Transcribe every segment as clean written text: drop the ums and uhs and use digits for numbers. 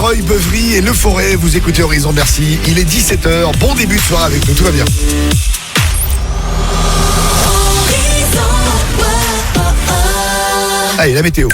Roy, Beuvry et Le Forêt. Vous écoutez Horizon, merci. Il est 17h. Bon début de soirée avec nous, tout va bien. Allez, la météo.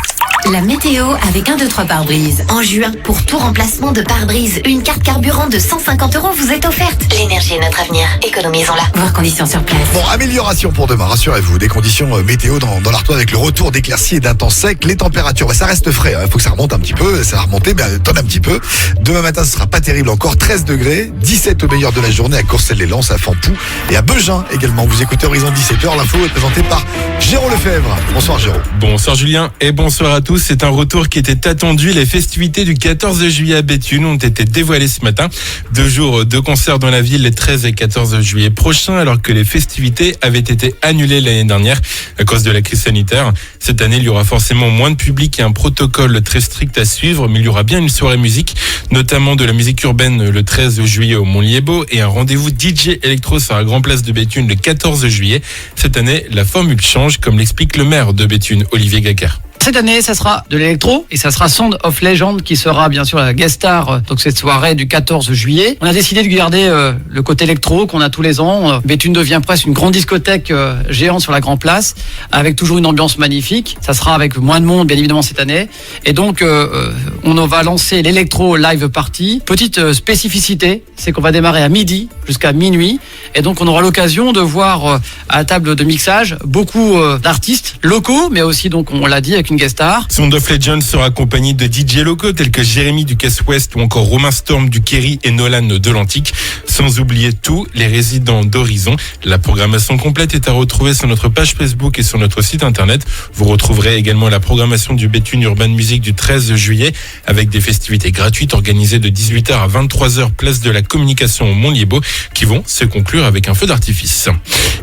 La météo avec 1, 2, 3 pare-brise. En juin, pour tout remplacement de pare-brise, une carte carburant de 150 € vous est offerte. L'énergie est notre avenir. Économisons-la. Voir conditions sur place. Bon, amélioration pour demain, rassurez-vous. Des conditions météo dans l'Artois avec le retour d'éclaircies et d'un temps sec. Les températures, ça reste frais. Il faut que ça remonte un petit peu. Ça va remonter, mais tonne un petit peu. Demain matin, ce sera pas terrible encore. 13 degrés, 17 au meilleur de la journée à Courcelles-les-Lances, à Fampoux et à Beugin également. Vous écoutez Horizon 17h. L'info est présentée par Jérôme Lefebvre. Bonsoir Jérôme. Bonsoir Julien et bonsoir à tous. C'est un retour qui était attendu. Les festivités du 14 juillet à Béthune ont été dévoilées ce matin. 2 jours de concerts dans la ville les 13 et 14 juillet prochains, alors que les festivités avaient été annulées l'année dernière à cause de la crise sanitaire. Cette année, il y aura forcément moins de public et un protocole très strict à suivre, mais il y aura bien une soirée musique, notamment de la musique urbaine le 13 juillet au Mont-Liébaud et un rendez-vous DJ électro sur la Grand Place de Béthune le 14 juillet. Cette année, la formule change, comme l'explique le maire de Béthune, Olivier Gacar. Cette année, ça sera de l'électro et ça sera Sound of Legend qui sera bien sûr la guest star donc cette soirée du 14 juillet. On a décidé de garder le côté électro qu'on a tous les ans. Béthune devient presque une grande discothèque géante sur la Grand Place avec toujours une ambiance magnifique. Ça sera avec moins de monde bien évidemment cette année. Et donc on va lancer l'électro live party. Petite spécificité, c'est qu'on va démarrer à midi jusqu'à minuit et donc on aura l'occasion de voir à la table de mixage beaucoup d'artistes locaux mais aussi donc on l'a dit avec une guest star. Sound of Legend sera accompagné de DJ locaux tels que Jérémy du Caisse Ouest ou encore Romain Storm du Kerry et Nolan de l'Antique. Sans oublier tous les résidents d'Horizon. La programmation complète est à retrouver sur notre page Facebook et sur notre site internet. Vous retrouverez également la programmation du Béthune Urban Music du 13 juillet avec des festivités gratuites organisées de 18h à 23h place de la Communication au Mont-Liébaud qui vont se conclure avec un feu d'artifice.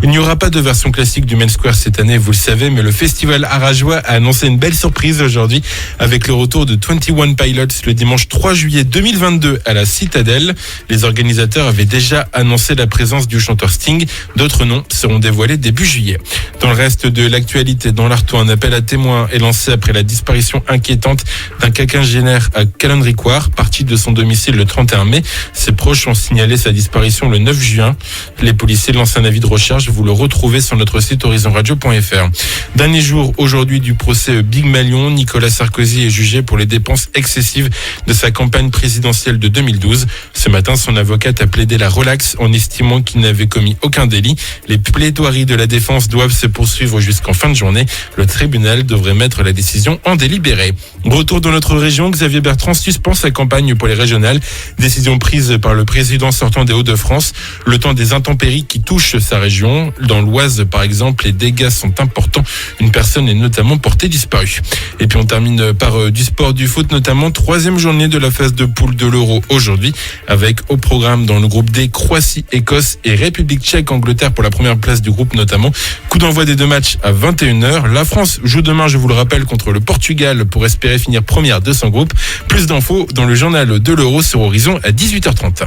Il n'y aura pas de version classique du Main Square cette année, vous le savez, mais le festival Arajois a annoncé une belle surprise aujourd'hui avec le retour de 21 Pilots le dimanche 3 juillet 2022 à la Citadelle. Les organisateurs avaient déjà annoncé la présence du chanteur Sting. D'autres noms seront dévoilés début juillet. Dans le reste de l'actualité, dans l'Artois, un appel à témoins est lancé après la disparition inquiétante d'un quinquagénaire à Calendricoire, parti de son domicile le 31 mai. Ses proches ont signalé sa disparition le 9 juin. Les policiers lancent un avis de recherche. Vous le retrouvez sur notre site horizonradio.fr. Dernier jour aujourd'hui du procès Big Malion. Nicolas Sarkozy est jugé pour les dépenses excessives de sa campagne présidentielle de 2012. Ce matin, son avocate a plaidé la relaxe en estimant qu'il n'avait commis aucun délit. Les plaidoiries de la défense doivent se poursuivre jusqu'en fin de journée. Le tribunal devrait mettre la décision en délibéré. Retour dans notre région, Xavier Bertrand suspend sa campagne pour les régionales. Décision prise par le président sortant des Hauts-de-France. Le temps des intempéries qui touchent sa région. Dans l'Oise, par exemple, les dégâts sont importants. Une personne est notamment portée disparue. Et puis on termine par du sport, du foot notamment. 3e journée de la phase de poule de l'Euro aujourd'hui avec au programme dans le groupe D Croatie, Écosse et République tchèque, Angleterre pour la première place du groupe notamment. Coup d'envoi des 2 matchs à 21h. La France joue demain, je vous le rappelle, contre le Portugal pour espérer finir première de son groupe. Plus d'infos dans le journal de l'Euro sur Horizon à 18h30.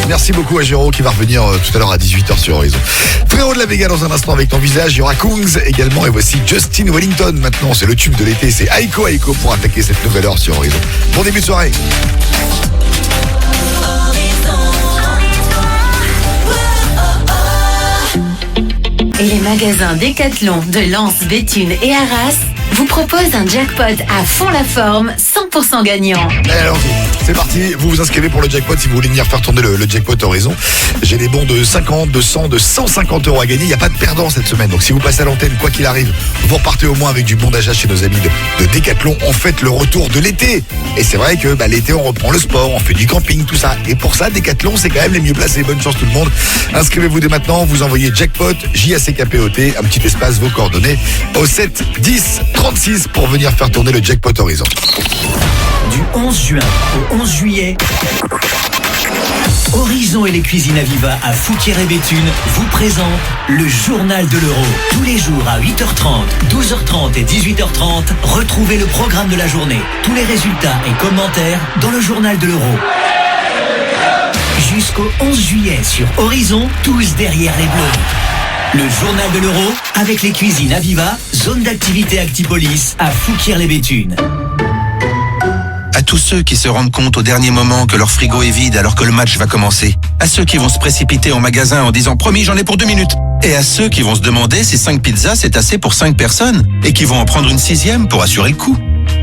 Merci beaucoup à Jérôme qui va revenir tout à l'heure à 18h sur Horizon. Frérot de la Vega dans un instant avec ton visage. Il y aura Kungs également et voici Justin Wellington. Maintenant, c'est le tube de l'été. C'est Aiko Aiko pour attaquer cette nouvelle heure sur Horizon. Bon début de soirée. Et les magasins Decathlon de Lens, Béthune et Arras vous proposent un jackpot à fond la forme, 100% gagnant. Alors, c'est parti. Vous vous inscrivez pour le jackpot si vous voulez venir faire tourner le jackpot Horizon. J'ai des bons de 50, de 100, de 150 € à gagner. Il n'y a pas de perdant cette semaine. Donc si vous passez à l'antenne, quoi qu'il arrive, vous repartez au moins avec du bon d'achat chez nos amis de Decathlon. On fête le retour de l'été. Et c'est vrai que l'été, on reprend le sport, on fait du camping, tout ça. Et pour ça, Decathlon, c'est quand même les mieux placés. Bonne chance tout le monde. Inscrivez-vous dès maintenant. Vous envoyez jackpot, JACKPOT, un petit espace, vos coordonnées, au 7 10 36 pour venir faire tourner le jackpot Horizon. Du 11 juin au 11 juillet, Horizon et les cuisines Aviva à Fouquier et Béthune vous présentent le journal de l'Euro. Tous les jours à 8h30, 12h30 et 18h30, retrouvez le programme de la journée. Tous les résultats et commentaires dans le journal de l'Euro. Jusqu'au 11 juillet sur Horizon, tous derrière les Bleus. Le journal de l'Euro avec les cuisines Aviva, zone d'activité Actipolis à Fouquier-les-Béthunes. tous ceux qui se rendent compte au dernier moment que leur frigo est vide alors que le match va commencer. À ceux qui vont se précipiter en magasin en disant « Promis, j'en ai pour 2 minutes ». Et à ceux qui vont se demander si 5 pizzas c'est assez pour 5 personnes et qui vont en prendre une 6e pour assurer le coup.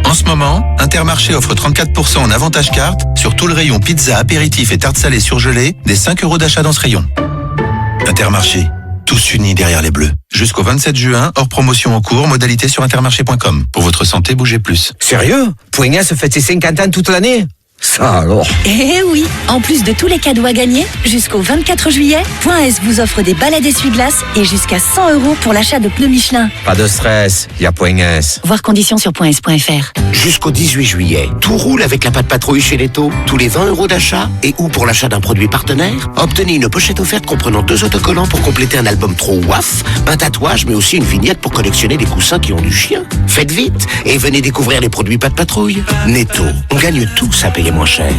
En ce moment, Intermarché offre 34% en avantage carte sur tout le rayon pizza, apéritif et tartes salées surgelées des 5 € d'achat dans ce rayon. Intermarché, tous unis derrière les bleus. Jusqu'au 27 juin, hors promotion en cours, modalité sur intermarché.com. Pour votre santé, bougez plus. Sérieux? Point S fête ses 50 ans toute l'année? Ça alors. Eh oui, en plus de tous les cadeaux à gagner, jusqu'au 24 juillet, Point S vous offre des balades essuie-glace et jusqu'à 100 € pour l'achat de pneus Michelin. Pas de stress, y a Point S. Voir conditions sur .s.fr. Jusqu'au 18 juillet, tout roule avec la Pat Patrouille chez Netto. Tous les 20 € d'achat et ou pour l'achat d'un produit partenaire, obtenez une pochette offerte comprenant 2 autocollants pour compléter un album trop WAF, un tatouage mais aussi une vignette pour collectionner des coussins qui ont du chien. Faites vite et venez découvrir les produits Pat Patrouille. Netto, on gagne tous à payer moins cher.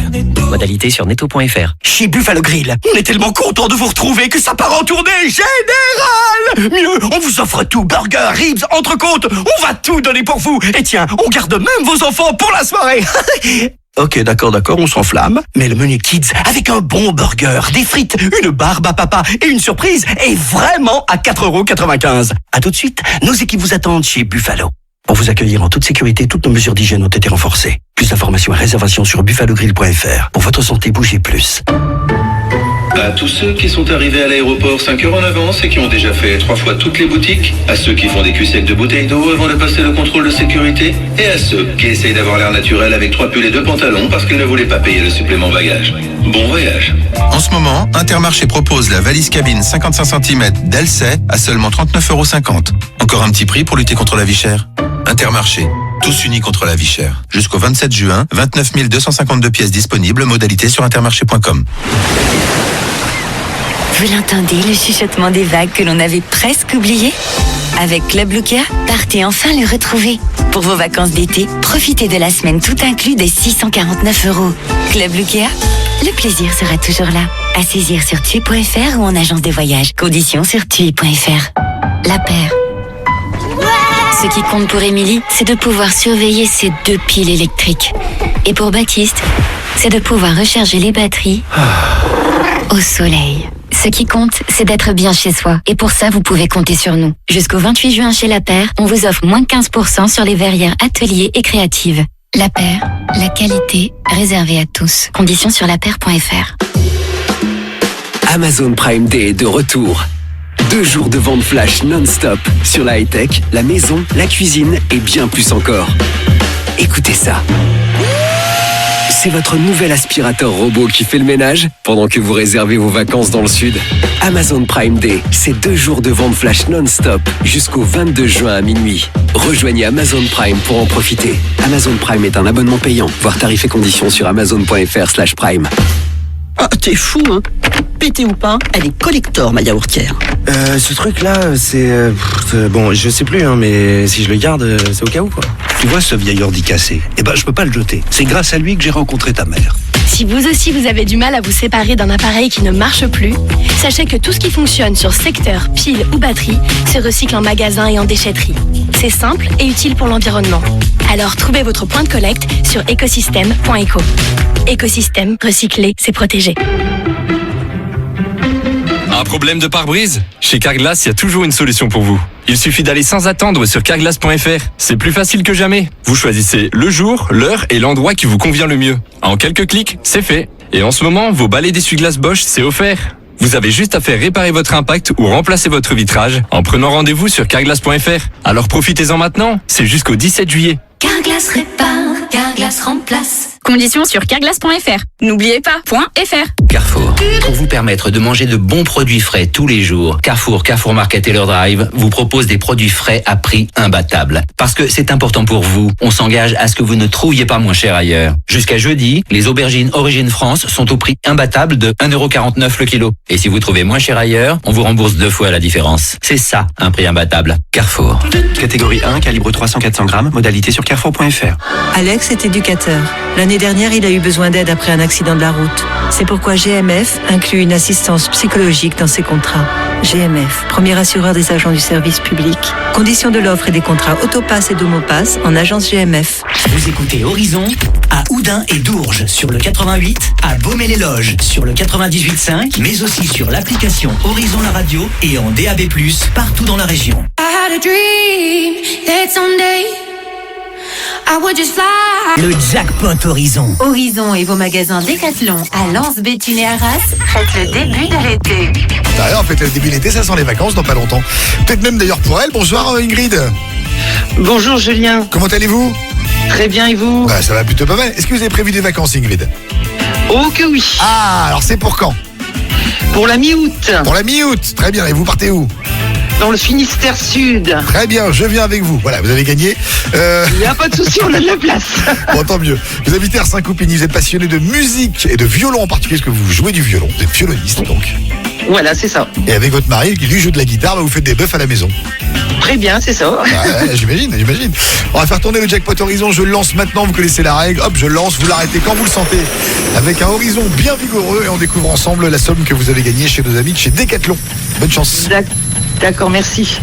Modalité sur netto.fr. Chez Buffalo Grill, on est tellement content de vous retrouver que ça part en tournée générale. Mieux, on vous offre tout, burger, ribs, entrecôte, on va tout donner pour vous. Et tiens, on garde même vos enfants pour la soirée. Ok, d'accord, on s'enflamme. Mais le menu Kids, avec un bon burger, des frites, une barbe à papa et une surprise, est vraiment à 4,95 €. À tout de suite, nos équipes vous attendent chez Buffalo. Pour vous accueillir en toute sécurité, toutes nos mesures d'hygiène ont été renforcées. Plus d'informations et réservations sur buffalogrill.fr. Pour votre santé, bougez plus. À tous ceux qui sont arrivés à l'aéroport 5 heures en avance et qui ont déjà fait 3 fois toutes les boutiques, à ceux qui font des cuissettes de bouteilles d'eau avant de passer le contrôle de sécurité, et à ceux qui essayent d'avoir l'air naturel avec 3 pulls et 2 pantalons parce qu'ils ne voulaient pas payer le supplément bagage. Bon voyage. En ce moment, Intermarché propose la valise cabine 55 cm d'Elsay à seulement 39,50 €. Encore un petit prix pour lutter contre la vie chère. Intermarché, tous unis contre la vie chère. Jusqu'au 27 juin, 29 252 pièces disponibles, modalité sur intermarché.com. Vous l'entendez, le chuchotement des vagues que l'on avait presque oublié? Avec Club Lucas, partez enfin le retrouver. Pour vos vacances d'été, profitez de la semaine tout inclus des 649 €. Club Lucas, le plaisir sera toujours là. À saisir sur tui.fr ou en agence de voyage. Conditions sur tui.fr. La paire. Ce qui compte pour Émilie, c'est de pouvoir surveiller ses 2 piles électriques. Et pour Baptiste, c'est de pouvoir recharger les batteries au soleil. Ce qui compte, c'est d'être bien chez soi. Et pour ça, vous pouvez compter sur nous. Jusqu'au 28 juin chez La Paire, on vous offre moins 15% sur les verrières ateliers et créatives. La Paire, la qualité réservée à tous. Conditions sur lapaire.fr. Amazon Prime Day est de retour. 2 jours de vente flash non-stop sur la high-tech, la maison, la cuisine et bien plus encore. Écoutez ça. C'est votre nouvel aspirateur robot qui fait le ménage pendant que vous réservez vos vacances dans le sud. Amazon Prime Day, c'est 2 jours de vente flash non-stop jusqu'au 22 juin à minuit. Rejoignez Amazon Prime pour en profiter. Amazon Prime est un abonnement payant. Voir tarifs et conditions sur amazon.fr/prime. Ah, t'es fou, hein? Pété ou pas, elle est collector, ma yaourtière. Ce truc-là, c'est... bon, je sais plus, hein, mais si je le garde, c'est au cas où, quoi. Tu vois ce vieil ordi cassé? Eh ben, je peux pas le jeter. C'est grâce à lui que j'ai rencontré ta mère. Si vous aussi vous avez du mal à vous séparer d'un appareil qui ne marche plus, sachez que tout ce qui fonctionne sur secteur, pile ou batterie se recycle en magasin et en déchetterie. C'est simple et utile pour l'environnement. Alors trouvez votre point de collecte sur écosystème.eco. Écosystème, recycler, c'est protéger. Un problème de pare-brise? Chez Carglass, il y a toujours une solution pour vous. Il suffit d'aller sans attendre sur carglass.fr. C'est plus facile que jamais. Vous choisissez le jour, l'heure et l'endroit qui vous convient le mieux. En quelques clics, c'est fait. Et en ce moment, vos balais d'essuie-glace Bosch, c'est offert. Vous avez juste à faire réparer votre impact ou remplacer votre vitrage en prenant rendez-vous sur carglass.fr. Alors profitez-en maintenant, c'est jusqu'au 17 juillet. Carglass répare, Carglass remplace. Conditions sur carglass.fr. N'oubliez pas, .fr. Carrefour. Pour vous permettre de manger de bons produits frais tous les jours, Carrefour Market et leur Drive vous propose des produits frais à prix imbattable. Parce que c'est important pour vous, on s'engage à ce que vous ne trouviez pas moins cher ailleurs. Jusqu'à jeudi, les aubergines Origine France sont au prix imbattable de 1,49 € le kilo. Et si vous trouvez moins cher ailleurs, on vous rembourse 2 fois la différence. C'est ça, un prix imbattable. Carrefour. Catégorie 1, calibre 300-400 grammes, modalité sur carrefour.fr. Alex est éducateur. L'année L'année dernière, il a eu besoin d'aide après un accident de la route. C'est pourquoi GMF inclut une assistance psychologique dans ses contrats. GMF, premier assureur des agents du service public. Conditions de l'offre et des contrats Autopass et Domopass en agence GMF. Vous écoutez Horizon à Oudin et Dourges sur le 88, à Baume-les-Loges sur le 98.5, mais aussi sur l'application Horizon la radio et en DAB+, partout dans la région. I had a dream that someday I would just fly. Le jackpot Horizon. Horizon et vos magasins Decathlon à Lens, Béthune et Arras faites le début de l'été. D'ailleurs, faites le début de l'été, ça sent les vacances dans pas longtemps. Peut-être même d'ailleurs pour elle. Bonsoir Ingrid. Bonjour Julien. Comment allez-vous? Très bien, et vous? Ça va plutôt pas mal. Est-ce que vous avez prévu des vacances, Ingrid? Oh que oui. Ah, alors c'est pour quand? Pour la mi-août. Pour la mi-août, très bien. Et vous partez où? Dans le Finistère Sud. Très bien, je viens avec vous. Voilà, vous avez gagné. Il n'y a pas de souci, on a de la place. Bon, tant mieux. Vous habitez à Saint-Coupigny, vous êtes passionné de musique et de violon en particulier, parce que vous jouez du violon. Vous êtes violoniste, donc. Voilà, c'est ça. Et avec votre mari, qui lui joue de la guitare, vous faites des bœufs à la maison. Très bien, c'est ça. Ouais, j'imagine. On va faire tourner le jackpot Horizon. Je le lance maintenant, vous connaissez la règle. Hop, je lance, vous l'arrêtez quand vous le sentez. Avec un Horizon bien vigoureux et on découvre ensemble la somme que vous avez gagnée chez nos amis de chez Decathlon. Bonne chance. D'accord, merci.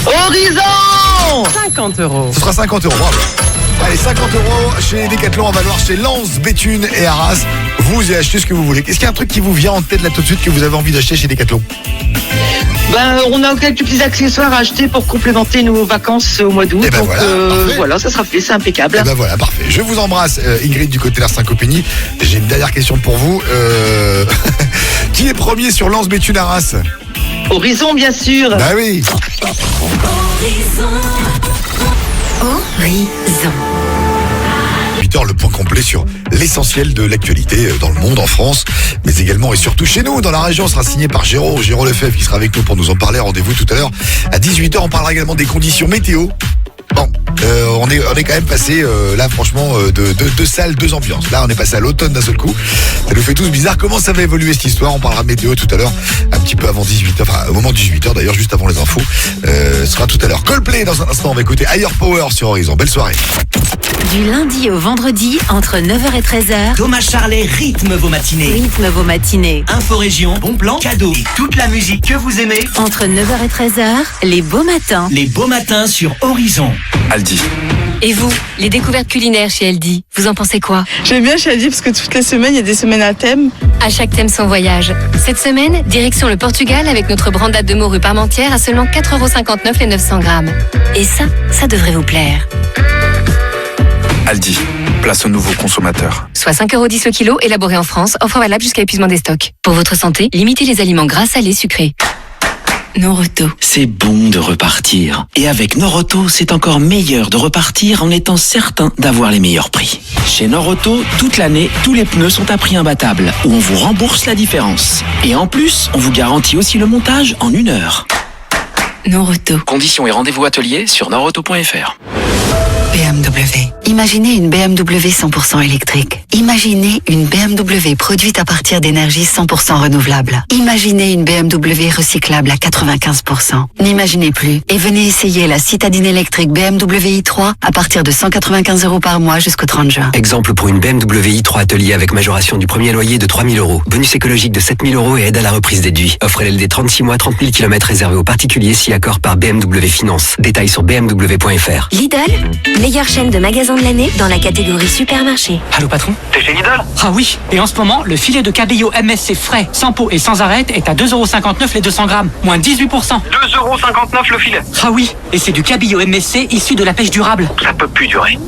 Horizon 50 €. Ce sera 50 €, bravo. Allez, 50 € chez Decathlon, en valoir chez Lens, Béthune et Arras. Vous y achetez ce que vous voulez. Est-ce qu'il y a un truc qui vous vient en tête là tout de suite que vous avez envie d'acheter chez Decathlon? On a quelques petits accessoires à acheter pour complémenter nos vacances au mois d'août. Et donc voilà, ça sera fait, c'est impeccable. Et voilà, parfait. Je vous embrasse, Ingrid du côté de la Saint-Coupigny. J'ai une dernière question pour vous. Qui est premier sur Lens, Béthune, Arras? Horizon, bien sûr. Bah oui. Horizon. 8h, le point complet sur l'essentiel de l'actualité dans le monde, en France, mais également et surtout chez nous, dans la région. Sera signé par Géraud Lefebvre qui sera avec nous pour nous en parler. Rendez-vous tout à l'heure à 18h. On parlera également des conditions météo. Bon, on est quand même passé là franchement de deux salles, deux ambiances. Là on est passé à l'automne d'un seul coup. Ça nous fait tous bizarre. Comment ça va évoluer cette histoire? On parlera météo tout à l'heure, un petit peu avant 18h, enfin au moment de 18h d'ailleurs, juste avant les infos. Ce sera tout à l'heure. Coldplay dans un instant, on va écouter Higher Power sur Horizon. Belle soirée. Du lundi au vendredi, entre 9h et 13h. Thomas Charlet rythme vos matinées. Rythme vos matinées. Info-région, bon plan, cadeaux et toute la musique que vous aimez. Entre 9h et 13h, les beaux matins. Les beaux matins sur Horizon. Aldi. Et vous, les découvertes culinaires chez Aldi, vous en pensez quoi? J'aime bien chez Aldi parce que toutes les semaines, il y a des semaines à thème. À chaque thème son voyage. Cette semaine, direction le Portugal avec notre brandade de morue parmentière à seulement 4,59 € les 900 grammes. Et ça devrait vous plaire. Aldi, place aux nouveaux consommateurs. Soit 5,10 € le kilo, élaboré en France, offre valable jusqu'à épuisement des stocks. Pour votre santé, limitez les aliments gras, salés, sucrés. Noroto. C'est bon de repartir. Et avec Noroto, c'est encore meilleur de repartir en étant certain d'avoir les meilleurs prix. Chez Noroto, toute l'année, tous les pneus sont à prix imbattable, où on vous rembourse la différence. Et en plus, on vous garantit aussi le montage en 1 heure. Noroto. Conditions et rendez-vous atelier sur noroto.fr. BMW. Imaginez une BMW 100% électrique. Imaginez une BMW produite à partir d'énergie 100% renouvelable. Imaginez une BMW recyclable à 95%. N'imaginez plus et venez essayer la citadine électrique BMW i3 à partir de 195 € par mois jusqu'au 30 juin. Exemple pour une BMW i3 atelier avec majoration du premier loyer de 3 000 €. Bonus écologique de 7 000 € et aide à la reprise déduit. Offre LLD 36 mois, 30 000 km réservé aux particuliers si accord par BMW Finance. Détails sur bmw.fr. Lidl, meilleure chaîne de magasins de l'année dans la catégorie supermarché. Allô patron? T'es chez Lidl? Ah oui, et en ce moment, le filet de cabillaud MSC frais, sans peau et sans arête est à 2,59 € les 200 grammes, moins 18%. 2,59 € le filet? Ah oui, et c'est du cabillaud MSC issu de la pêche durable. Ça peut plus durer.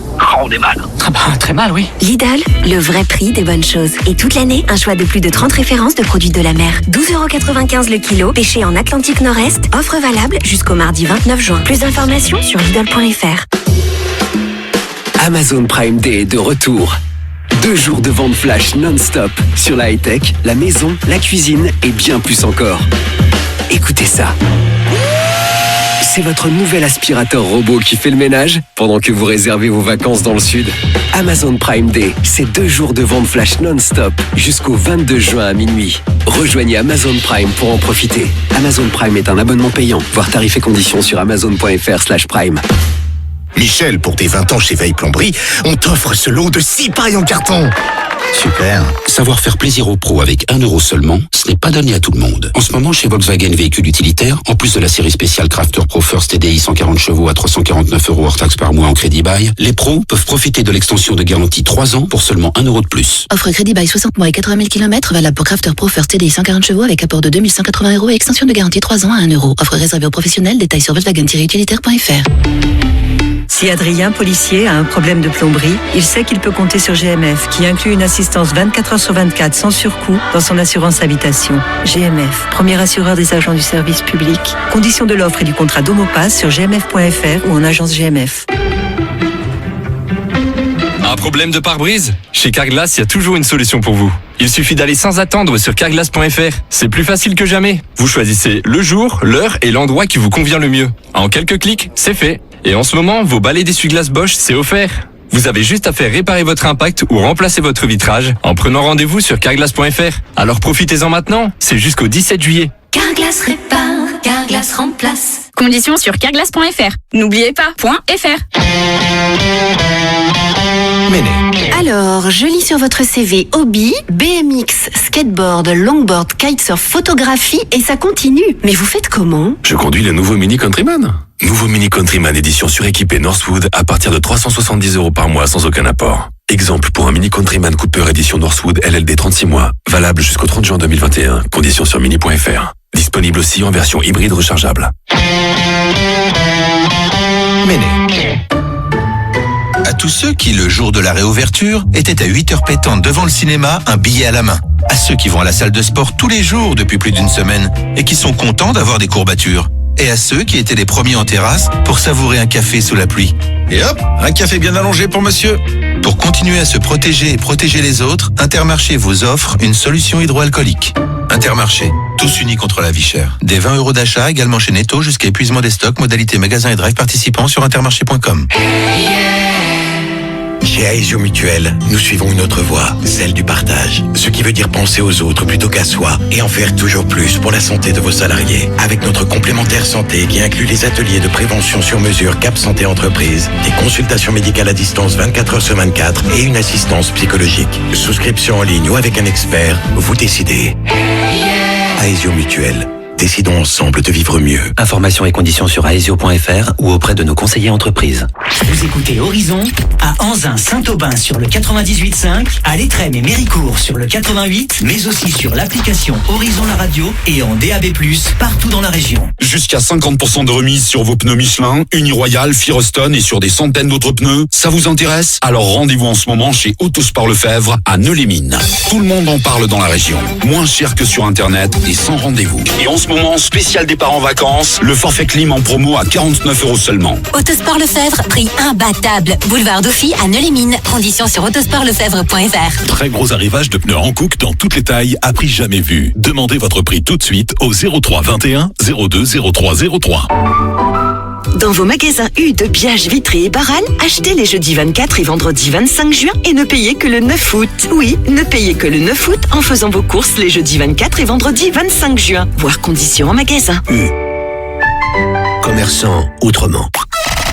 On est mal. Ah bah très mal, oui. Lidl, le vrai prix des bonnes choses. Et toute l'année, un choix de plus de 30 références de produits de la mer. 12,95 € le kilo, pêché en Atlantique Nord-Est. Offre valable jusqu'au mardi 29 juin. Plus d'informations sur Lidl.fr. Amazon Prime Day est de retour. 2 jours de vente flash non-stop sur la high-tech, la maison, la cuisine et bien plus encore. Écoutez ça. C'est votre nouvel aspirateur robot qui fait le ménage pendant que vous réservez vos vacances dans le sud. Amazon Prime Day, c'est 2 jours de vente flash non-stop jusqu'au 22 juin à minuit. Rejoignez Amazon Prime pour en profiter. Amazon Prime est un abonnement payant. Voir tarifs et conditions sur amazon.fr/prime. Michel, pour tes 20 ans chez Veille Plomberie, on t'offre ce lot de 6 pailles en carton. Super. Savoir faire plaisir aux pros avec 1 euro seulement, ce n'est pas donné à tout le monde. En ce moment, chez Volkswagen Véhicules Utilitaires, en plus de la série spéciale Crafter Pro First TDI 140 chevaux à 349 € hors taxe par mois en crédit bail, les pros peuvent profiter de l'extension de garantie 3 ans pour seulement 1 euro de plus. Offre crédit bail 60 mois et 80 000 km valable pour Crafter Pro First TDI 140 chevaux avec apport de 2180 € et extension de garantie 3 ans à 1 euro. Offre réservée aux professionnels, détails sur volkswagen-utilitaire.fr. Si Adrien, policier, a un problème de plomberie, il sait qu'il peut compter sur GMF, qui inclut une assistance 24 heures sur 24 sans surcoût dans son assurance habitation. GMF, premier assureur des agents du service public. Conditions de l'offre et du contrat d'Homopass sur gmf.fr ou en agence GMF. Un problème de pare-brise? Chez Carglass, il y a toujours une solution pour vous. Il suffit d'aller sans attendre sur carglass.fr. C'est plus facile que jamais. Vous choisissez le jour, l'heure et l'endroit qui vous convient le mieux. En quelques clics, c'est fait. Et en ce moment, vos balais d'essuie-glace Bosch, c'est offert. Vous avez juste à faire réparer votre impact ou remplacer votre vitrage en prenant rendez-vous sur carglass.fr. Alors profitez-en maintenant, c'est jusqu'au 17 juillet. Carglass répare, Carglass remplace. Conditions sur carglass.fr. N'oubliez pas, .fr. Alors, je lis sur votre CV hobby, BMX, skateboard, longboard, kitesurf, photographie et ça continue. Mais vous faites comment? Je conduis le nouveau Mini Countryman. Nouveau Mini Countryman édition suréquipée Northwood à partir de 370 € par mois sans aucun apport. Exemple pour un Mini Countryman Cooper édition Northwood LLD 36 mois. Valable jusqu'au 30 juin 2021. Conditions sur mini.fr. Disponible aussi en version hybride rechargeable. À tous ceux qui, le jour de la réouverture, étaient à 8h pétantes devant le cinéma, un billet à la main. À ceux qui vont à la salle de sport tous les jours depuis plus d'une semaine et qui sont contents d'avoir des courbatures. Et à ceux qui étaient les premiers en terrasse pour savourer un café sous la pluie. Et hop, un café bien allongé pour monsieur. Pour continuer à se protéger et protéger les autres, Intermarché vous offre une solution hydroalcoolique. Intermarché, tous unis contre la vie chère. Des 20 € d'achat également chez Netto jusqu'à épuisement des stocks, modalité magasin et drive participants sur intermarché.com. Chez Aesio Mutuel, nous suivons une autre voie, celle du partage. Ce qui veut dire penser aux autres plutôt qu'à soi et en faire toujours plus pour la santé de vos salariés. Avec notre complémentaire santé qui inclut les ateliers de prévention sur mesure Cap Santé Entreprise, des consultations médicales à distance 24 heures sur 24 et une assistance psychologique. Souscription en ligne ou avec un expert, vous décidez. Aesio Mutuel. Décidons ensemble de vivre mieux. Informations et conditions sur aesio.fr ou auprès de nos conseillers entreprises. Vous écoutez Horizon à Anzin, Saint-Aubin sur le 98.5, à Lettrem et Méricourt sur le 88, mais aussi sur l'application Horizon la radio et en DAB+, partout dans la région. Jusqu'à 50% de remise sur vos pneus Michelin, Uniroyal, Firestone et sur des centaines d'autres pneus. Ça vous intéresse? Alors rendez-vous en ce moment chez Autosport Lefebvre à Neux-les-Mines. Tout le monde en parle dans la région. Moins cher que sur Internet et sans rendez-vous. Et en ce moment, spécial départ en vacances, le forfait clim en promo à 49 € seulement. Autosport Lefebvre, prix imbattable. Boulevard Dauphine à Neux-les-Mines. Conditions sur autosportlefebvre.fr. Très gros arrivage de pneus Hankook dans toutes les tailles à prix jamais vu. Demandez votre prix tout de suite au 03 21 02 03 03. Dans vos magasins U de Biage, Vitry et Barral, achetez les jeudis 24 et vendredi 25 juin et ne payez que le 9 août. Oui, ne payez que le 9 août en faisant vos courses les jeudis 24 et vendredi 25 juin. Voir conditions en magasin. Commerçant autrement.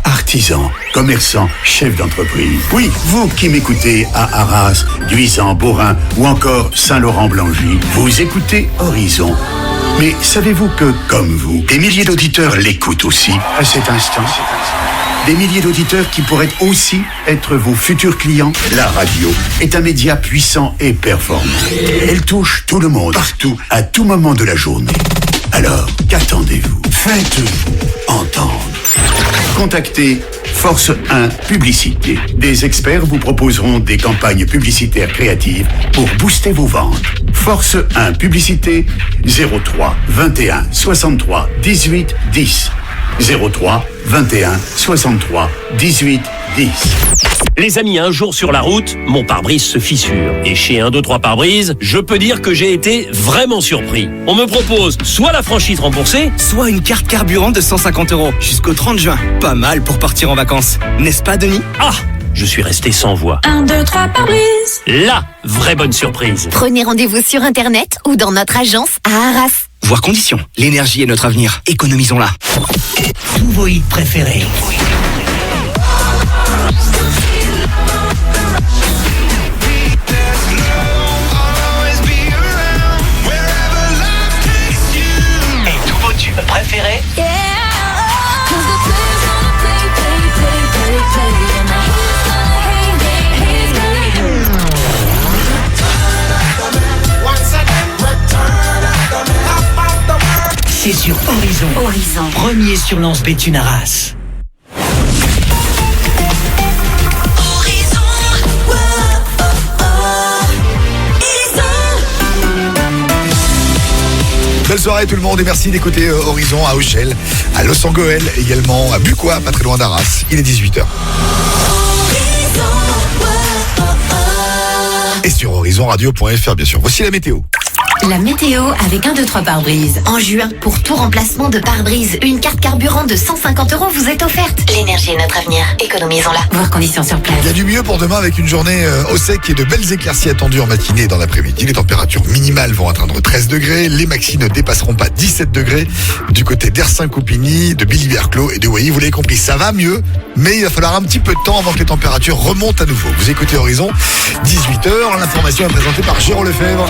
Artisan, commerçant, chef d'entreprise. Oui, vous qui m'écoutez à Arras, Duisan, Borin ou encore Saint-Laurent-Blangy, vous écoutez Horizon. Mais savez-vous que, comme vous, des milliers d'auditeurs l'écoutent aussi à cet instant? Des milliers d'auditeurs qui pourraient aussi être vos futurs clients? La radio est un média puissant et performant. Elle touche tout le monde, partout, à tout moment de la journée. Alors, qu'attendez-vous? Faites-vous entendre. Contactez Force 1 Publicité. Des experts vous proposeront des campagnes publicitaires créatives pour booster vos ventes. Force 1 Publicité 03 21 63 18 10. 03 21 63 18 10. Les amis, un jour sur la route, mon pare-brise se fissure. Et chez 1, 2, 3 pare-brise, je peux dire que j'ai été vraiment surpris. On me propose soit la franchise remboursée, soit une carte carburant de 150 € jusqu'au 30 juin. Pas mal pour partir en vacances, n'est-ce pas Denis? Ah, je suis resté sans voix. 1, 2, 3 pare-brise. La vraie bonne surprise. Prenez rendez-vous sur Internet ou dans notre agence à Arras. Voir conditions. L'énergie est notre avenir. Économisons-la. Tous vos hits préférés. Et tous vos tubes préférés? C'est sur Horizon. Premier sur Lance Béthune Arras. Belle soirée tout le monde et merci d'écouter Horizon à Auchel, à Los Angeles également, à Bucois, pas très loin d'Arras. Il est 18h. Et sur horizonradio.fr bien sûr. Voici la météo. La météo avec 1, 2, 3 pare-brise. En juin, pour tout remplacement de pare-brise, une carte carburant de 150 € vous est offerte. L'énergie est notre avenir. Économisons-la. Voir conditions sur place. Il y a du mieux pour demain avec une journée au sec et de belles éclaircies attendues en matinée et dans l'après-midi. Les températures minimales vont atteindre 13 degrés. Les maxis ne dépasseront pas 17 degrés. Du côté d'Ersin-Coupigny, de Billy-Berclos et de Wayy, vous l'avez compris, ça va mieux. Mais il va falloir un petit peu de temps avant que les températures remontent à nouveau. Vous écoutez Horizon, 18h. L'information est présentée par Jérôme Lefebvre.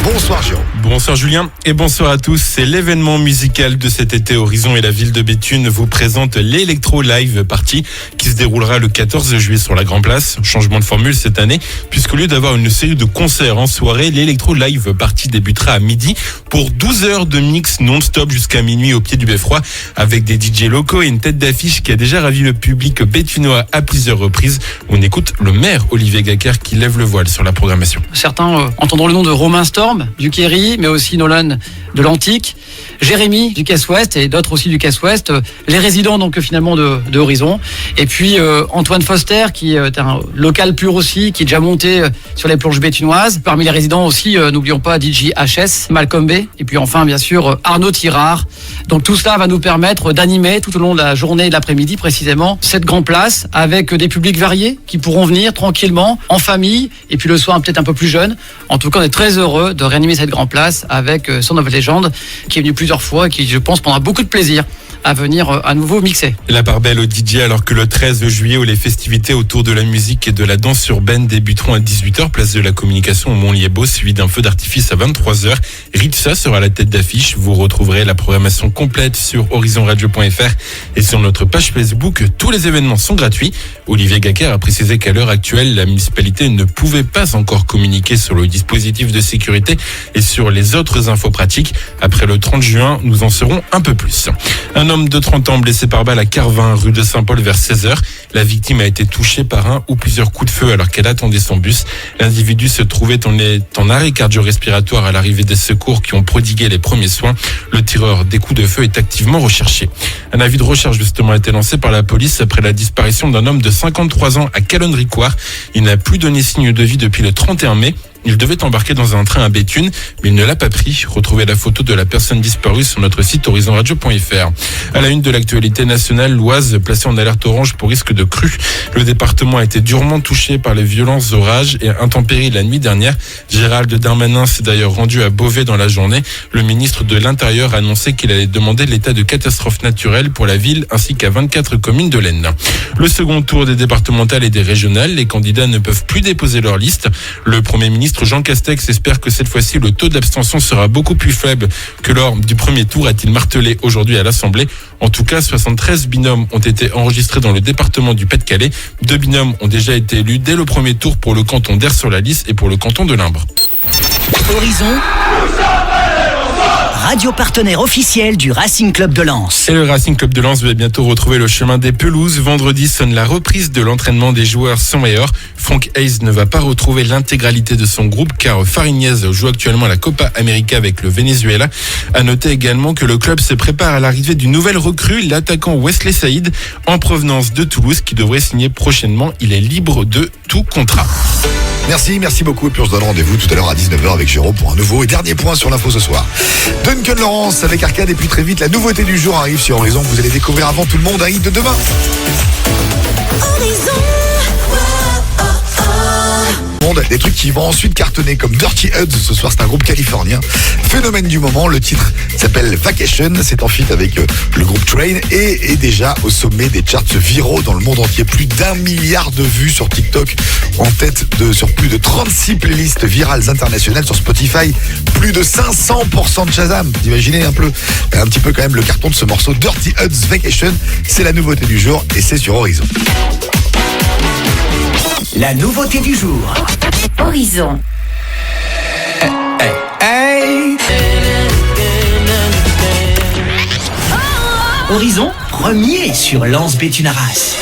Bonsoir Jérôme. Bonsoir Julien et bonsoir à tous. C'est l'événement musical de cet été. Horizon et la ville de Béthune vous présentent l'Electro Live Party qui se déroulera le 14 juillet sur la Grand Place. Changement de formule cette année puisqu'au lieu d'avoir une série de concerts en soirée, l'Electro Live Party débutera à midi pour 12 heures de mix non-stop jusqu'à minuit au pied du Beffroi avec des DJ locaux et une tête d'affiche qui a déjà ravi le public béthunois à plusieurs reprises. On écoute le maire Olivier Gacquer qui lève le voile sur la programmation. Certains entendront le nom de Romain Storm du Kerry, mais aussi Nolan de l'Antique, Jérémy du Caisse-Ouest et d'autres aussi du Caisse-Ouest, les résidents donc finalement de Horizon, et puis Antoine Foster qui est un local pur aussi, qui est déjà monté sur les planches béthunoises. Parmi les résidents aussi, n'oublions pas DJ HS, Malcolm B, et puis enfin bien sûr Arnaud Tirard. Donc tout cela va nous permettre d'animer tout au long de la journée et de l'après-midi précisément cette grande place avec des publics variés qui pourront venir tranquillement en famille et puis le soir peut-être un peu plus jeune. En tout cas, on est très heureux de réanimer cette grande place avec Son of Legend qui est venu plusieurs fois et qui, je pense, prendra beaucoup de plaisir à venir à nouveau mixer. La part belle au DJ alors que le 13 juillet où les festivités autour de la musique et de la danse urbaine débuteront à 18h, place de la Communication au Mont-Liébaud, suivi d'un feu d'artifice à 23h. Ritza sera la tête d'affiche. Vous retrouverez la programmation complète sur horizonradio.fr et sur notre page Facebook. Tous les événements sont gratuits. Olivier Gacquer a précisé qu'à l'heure actuelle, la municipalité ne pouvait pas encore communiquer sur le dispositif de sécurité et sur les autres infos pratiques. Après le 30 juin, nous en saurons un peu plus. Un homme de 30 ans blessé par balle à Carvin, rue de Saint-Paul vers 16h. La victime a été touchée par un ou plusieurs coups de feu alors qu'elle attendait son bus. L'individu se trouvait en arrêt cardio-respiratoire à l'arrivée des secours qui ont prodigué les premiers soins. Le tireur des coups de feu est activement recherché. Un avis de recherche justement a été lancé par la police après la disparition d'un homme de 53 ans à Calonne-Ricoire. Il n'a plus donné signe de vie depuis le 31 mai. Il devait embarquer dans un train à Béthune, mais il ne l'a pas pris. Retrouvez la photo de la personne disparue sur notre site horizonradio.fr. À la une de l'actualité nationale, l'Oise placée en alerte orange pour risque de crue. Le département a été durement touché par les violents orages et intempéries la nuit dernière. Gérald Darmanin s'est d'ailleurs rendu à Beauvais dans la journée. Le ministre de l'Intérieur a annoncé qu'il allait demander l'état de catastrophe naturelle pour la ville ainsi qu'à 24 communes de l'Aisne. Le second tour des départementales et des régionales, les candidats ne peuvent plus déposer leur liste. Le Premier ministre Jean Castex espère que cette fois-ci le taux d'abstention sera beaucoup plus faible que lors du premier tour, a-t-il martelé aujourd'hui à l'Assemblée. En tout cas, 73 binômes ont été enregistrés dans le département du Pas-de-Calais. 2 binômes ont déjà été élus dès le premier tour pour le canton d'Aire-sur-la-Lys et pour le canton de l'Imbre. Horizon, radio partenaire officiel du Racing Club de Lens. Et le Racing Club de Lens va bientôt retrouver le chemin des pelouses. Vendredi sonne la reprise de l'entraînement des joueurs sans meilleur. Franck Hayes ne va pas retrouver l'intégralité de son groupe car Fariñez joue actuellement la Copa América avec le Venezuela. À noter également que le club se prépare à l'arrivée d'une nouvelle recrue, l'attaquant Wesley Saïd, en provenance de Toulouse, qui devrait signer prochainement. Il est libre de tout contrat. Merci beaucoup. Et puis on se donne rendez-vous tout à l'heure à 19h avec Jérôme pour un nouveau et dernier point sur l'info ce soir. Duncan Lawrence avec Arcade et puis très vite, la nouveauté du jour arrive sur Horizon. Vous allez découvrir avant tout le monde un hit de demain. monde. Des trucs qui vont ensuite cartonner comme Dirty Huds. Ce soir, c'est un groupe californien. Phénomène du moment. Le titre s'appelle Vacation. C'est en feat avec le groupe Train et est déjà au sommet des charts viraux dans le monde entier. Plus d'1 milliard de vues sur TikTok, en tête sur plus de 36 playlists virales internationales sur Spotify. Plus de 500% de Shazam. Vous imaginez un petit peu quand même le carton de ce morceau Dirty Huds Vacation. C'est la nouveauté du jour et c'est sur Horizon. La nouveauté du jour. Horizon. Horizon, premier sur Lens Béthune Arras.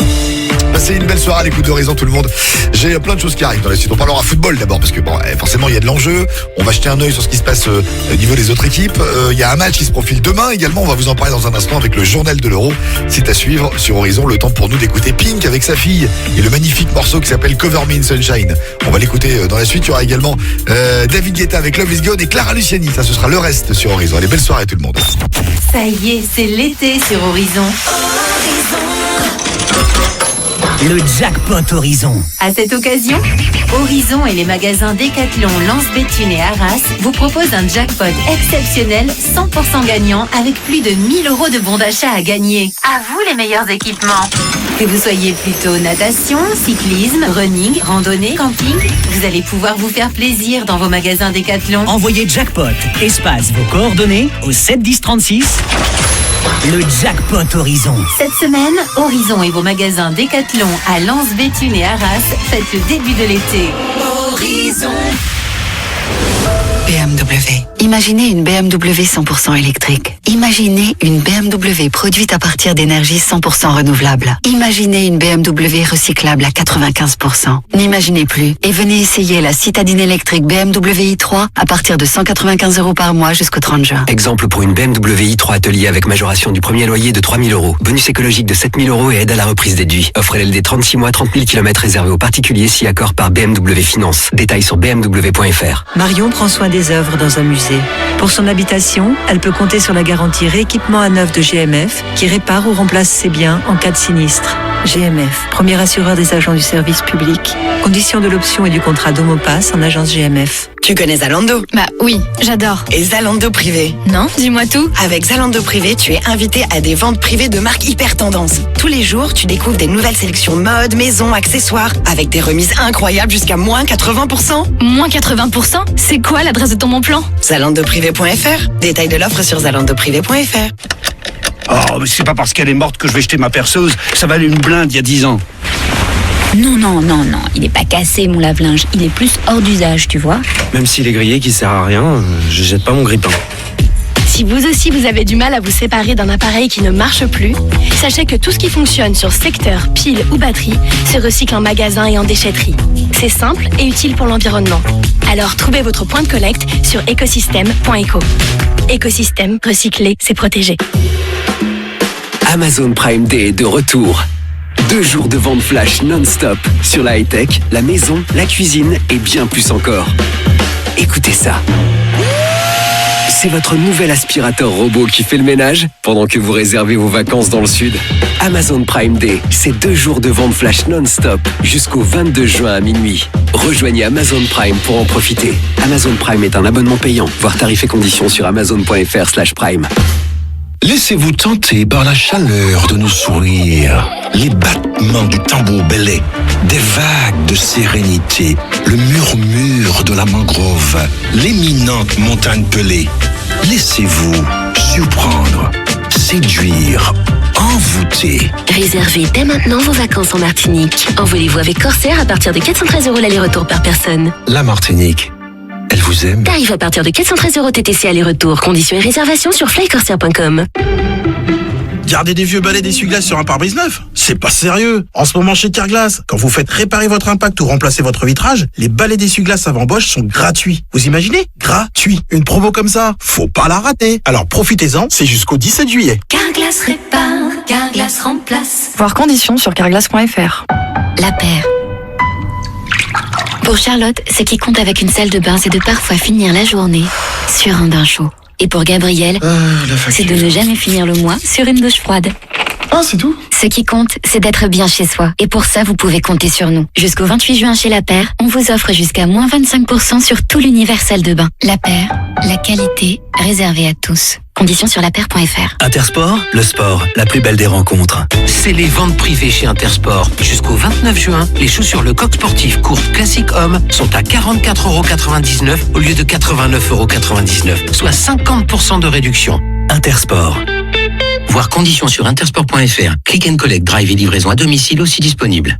Passez une belle soirée à l'écoute d'Horizon tout le monde. J'ai plein de choses qui arrivent dans la suite. On parlera football d'abord parce que forcément il y a de l'enjeu. On va jeter un œil sur ce qui se passe au niveau des autres équipes. Il y a un match qui se profile demain également. On va vous en parler dans un instant avec le journal de l'Euro. C'est à suivre sur Horizon. Le temps pour nous d'écouter Pink avec sa fille et le magnifique morceau qui s'appelle Cover Me in Sunshine. On va l'écouter dans la suite. Il y aura également David Guetta avec Love Is Gone et Clara Luciani. Ça, ce sera le reste sur Horizon. Allez, belle soirée tout le monde. Ça y est, c'est l'été sur Horizon. Le jackpot Horizon. À cette occasion, Horizon et les magasins Decathlon, Lens Béthune et Arras vous proposent un jackpot exceptionnel 100% gagnant avec plus de 1 000 € de bons d'achat à gagner. À vous les meilleurs équipements. Que vous soyez plutôt natation, cyclisme, running, randonnée, camping, vous allez pouvoir vous faire plaisir dans vos magasins Decathlon. Envoyez jackpot, espace vos coordonnées au 7 10 36. Le jackpot Horizon. Cette semaine, Horizon et vos magasins Decathlon à Lens, Béthune et Arras fêtent le début de l'été. Horizon. BMW. Imaginez une BMW 100% électrique. Imaginez une BMW produite à partir d'énergie 100% renouvelable. Imaginez une BMW recyclable à 95%. N'imaginez plus et venez essayer la citadine électrique BMW i3 à partir de 195 € par mois jusqu'au 30 juin. Exemple pour une BMW i3 atelier avec majoration du premier loyer de 3 000 €. Bonus écologique de 7 000 € et aide à la reprise déduit. Offre LLD 36 mois, 30 000 km réservés aux particuliers si accord par BMW Finance. Détails sur bmw.fr. Marion prend soin des œuvres dans un musée. Pour son habitation, elle peut compter sur la garantie rééquipement à neuf de GMF qui répare ou remplace ses biens en cas de sinistre. GMF, premier assureur des agents du service public. Conditions de l'option et du contrat d'Homopass en agence GMF. Tu connais Zalando? Bah oui, j'adore. Et Zalando Privé? Non, dis-moi tout. Avec Zalando Privé, tu es invité à des ventes privées de marques hyper tendance. Tous les jours, tu découvres des nouvelles sélections mode, maison, accessoires, avec des remises incroyables jusqu'à moins 80%. Moins 80%? C'est quoi l'adresse de ton bon plan? Zalandoprivé.fr. Détails de l'offre sur zalandoprivé.fr. Oh, mais c'est pas parce qu'elle est morte que je vais jeter ma perceuse. Ça valait une blinde il y a 10 ans. Non, il est pas cassé mon lave-linge, il est plus hors d'usage, tu vois. Même s'il est grillé qui sert à rien, je jette pas mon grille-pain. Si vous aussi vous avez du mal à vous séparer d'un appareil qui ne marche plus, sachez que tout ce qui fonctionne sur secteur, pile ou batterie se recycle en magasin et en déchetterie. C'est simple et utile pour l'environnement. Alors trouvez votre point de collecte sur écosystème.eco. Écosystème, recycler, c'est protéger. Amazon Prime Day est de retour. 2 jours de vente flash non-stop sur la high-tech, la maison, la cuisine et bien plus encore. Écoutez ça. C'est votre nouvel aspirateur robot qui fait le ménage pendant que vous réservez vos vacances dans le sud. Amazon Prime Day, c'est 2 jours de vente flash non-stop jusqu'au 22 juin à minuit. Rejoignez Amazon Prime pour en profiter. Amazon Prime est un abonnement payant. Voir tarifs et conditions sur amazon.fr/prime. Laissez-vous tenter par la chaleur de nos sourires, les battements du tambour belay, des vagues de sérénité, le murmure de la mangrove, l'éminente montagne pelée. Laissez-vous surprendre, séduire, envoûter. Réservez dès maintenant vos vacances en Martinique. Envolez-vous avec Corsair à partir de 413 € l'aller-retour par personne. La Martinique, elle vous aime. Tarif à partir de 413 € TTC aller-retour. Conditions et réservations sur flycorsair.com. Garder des vieux balais d'essuie-glace sur un pare-brise neuf, c'est pas sérieux. En ce moment chez Carglass, quand vous faites réparer votre impact ou remplacer votre vitrage, les balais d'essuie-glace avant Bosch sont gratuits. Vous imaginez? Gratuit. Une promo comme ça, faut pas la rater. Alors profitez-en, c'est jusqu'au 17 juillet. Carglass répare, Carglass remplace. Voir conditions sur carglass.fr. La paire. Pour Charlotte, ce qui compte avec une salle de bain, c'est de parfois finir la journée sur un bain chaud. Et pour Gabriel, c'est de ne jamais finir le mois sur une douche froide. Ah, c'est tout? Ce qui compte, c'est d'être bien chez soi. Et pour ça, vous pouvez compter sur nous. Jusqu'au 28 juin chez La Paire, on vous offre jusqu'à moins 25% sur tout l'univers salle de bain. La Paire, la qualité réservée à tous. Conditions sur lapaire.fr. Intersport, le sport, la plus belle des rencontres. C'est les ventes privées chez Intersport. Jusqu'au 29 juin, les chaussures Lecoq sportif courtes classique homme sont à 44,99€ au lieu de 89,99€, soit 50% de réduction. Intersport. Voir conditions sur intersport.fr. Click and collect, drive et livraison à domicile aussi disponible.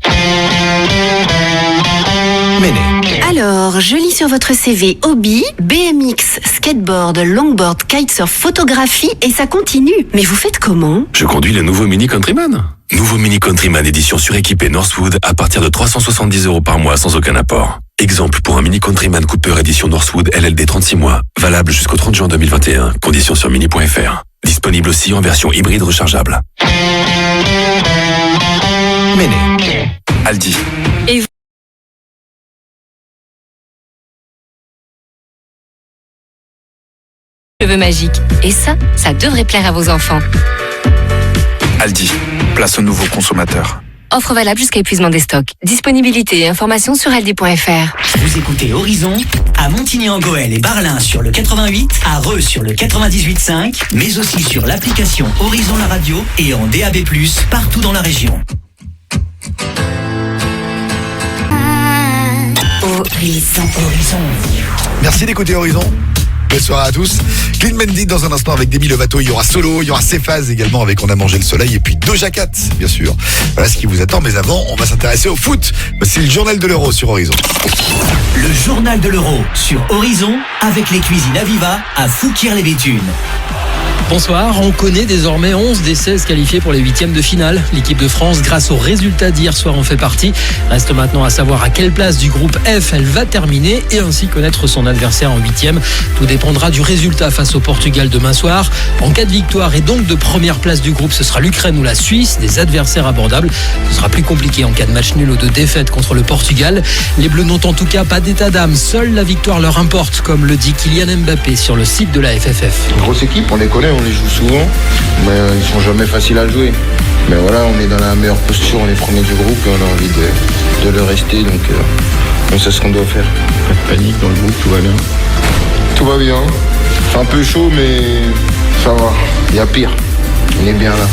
Alors, je lis sur votre CV hobby, BMX, skateboard, longboard, kitesurf, photographie et ça continue. Mais vous faites comment? Je conduis le nouveau Mini Countryman. Nouveau Mini Countryman édition suréquipée Northwood à partir de 370€ par mois sans aucun apport. Exemple pour un Mini Countryman Cooper édition Northwood LLD 36 mois. Valable jusqu'au 30 juin 2021. Conditions sur mini.fr. Disponible aussi en version hybride rechargeable. Aldi. Et vous? Cheveux magiques. Et ça devrait plaire à vos enfants. Aldi. Place aux nouveaux consommateurs. Offre valable jusqu'à épuisement des stocks. Disponibilité et informations sur aldi.fr. Vous écoutez Horizon à Montigny-en-Gohelle et Barlin sur le 88, à Reux sur le 98.5, mais aussi sur l'application Horizon la radio et en DAB+, partout dans la région. Horizon. Merci d'écouter Horizon. Bonne soirée à tous. Clean Bandit dans un instant avec Demi Lovato. Il y aura Solo, il y aura Cephas également avec On a mangé le soleil. Et puis Doja Cat, bien sûr. Voilà ce qui vous attend. Mais avant, on va s'intéresser au foot. C'est le journal de l'Euro sur Horizon. Le journal de l'Euro sur Horizon avec les cuisines Aviva à Fouquier-les-Béthunes. Bonsoir, on connaît désormais 11 des 16 qualifiés pour les huitièmes de finale. L'équipe de France, grâce aux résultats d'hier soir, en fait partie. Reste maintenant à savoir à quelle place du groupe F elle va terminer et ainsi connaître son adversaire en huitième. Tout dépendra du résultat face au Portugal demain soir. En cas de victoire et donc de première place du groupe, ce sera l'Ukraine ou la Suisse, des adversaires abordables. Ce sera plus compliqué en cas de match nul ou de défaite contre le Portugal. Les Bleus n'ont en tout cas pas d'état d'âme. Seule la victoire leur importe, comme le dit Kylian Mbappé sur le site de la FFF. Une grosse équipe, on les connaît, on les joue souvent, mais ils sont jamais faciles à jouer. Mais voilà, on est dans la meilleure posture, on est premier du groupe et on a envie de le rester, donc on sait ce qu'on doit faire. Pas de panique dans le groupe, tout va bien. Tout va bien. C'est un peu chaud, mais ça va. Il y a pire. On est bien là.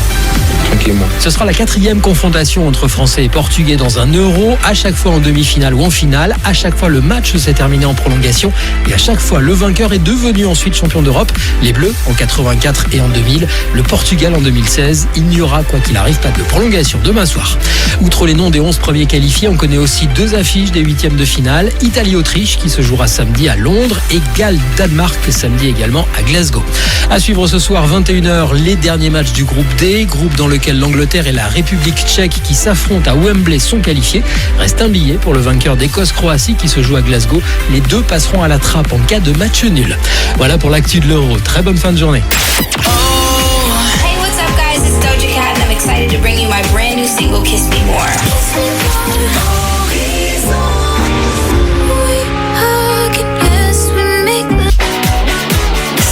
Tranquillement. Ce sera la 4e confrontation entre Français et Portugais dans un Euro, à chaque fois en demi-finale ou en finale. À chaque fois, le match s'est terminé en prolongation et à chaque fois, le vainqueur est devenu ensuite champion d'Europe. Les Bleus en 84 et en 2000, le Portugal en 2016. Il n'y aura, quoi qu'il arrive, pas de prolongation demain soir. Outre les noms des 11 premiers qualifiés, on connaît aussi 2 affiches des huitièmes de finale. Italie-Autriche qui se jouera samedi à Londres et Galles-Danemark samedi également à Glasgow. À suivre ce soir 21h, les derniers matchs du groupe D, groupe dans lequel l'Angleterre et la République tchèque qui s'affrontent à Wembley sont qualifiés. Reste un billet pour le vainqueur d'Écosse-Croatie qui se joue à Glasgow. Les deux passeront à la trappe en cas de match nul. Voilà pour l'actu de l'Euro. Très bonne fin de journée. Hey, what's up guys? It's Doja Cat and I'm excited to bring you my brand new single Kiss Me More.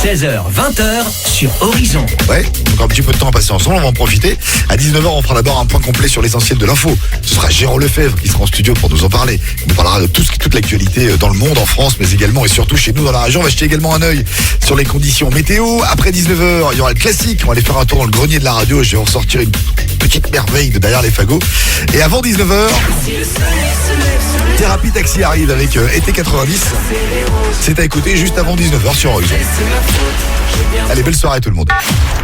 16h, 20h sur Horizon. Ouais, encore un petit peu de temps à passer ensemble, on va en profiter. À 19h, on fera d'abord un point complet sur l'essentiel de l'info. Ce sera Jérôme Lefebvre qui sera en studio pour nous en parler. Il nous parlera de toute l'actualité dans le monde, en France, mais également et surtout chez nous dans la région. On va jeter également un œil sur les conditions météo. Après 19h, il y aura le classique. On va aller faire un tour dans le grenier de la radio. Je vais en sortir une petite merveille de derrière les fagots. Et avant 19h, Thérapie Taxi arrive avec été 90. C'est à écouter juste avant 19h sur Horizon. Allez, belle soirée tout le monde.